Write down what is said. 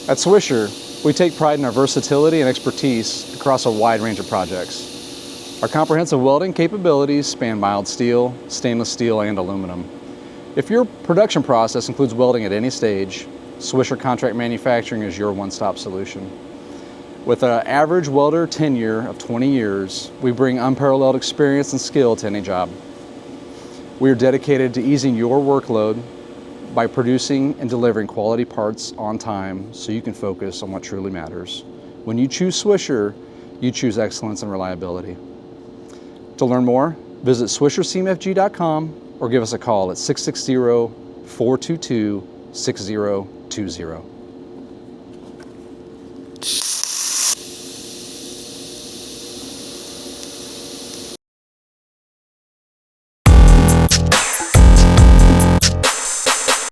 At Swisher, we take pride in our versatility and expertise across a wide range of projects. Our comprehensive welding capabilities span mild steel, stainless steel, and aluminum. If your production process includes welding at any stage, Swisher Contract Manufacturing is your one-stop solution. With an average welder tenure of 20 years, we bring unparalleled experience and skill to any job. We are dedicated to easing your workload by producing and delivering quality parts on time so you can focus on what truly matters. When you choose Swisher, you choose excellence and reliability. To learn more, visit swishercmfg.com or give us a call at 660-422-6020.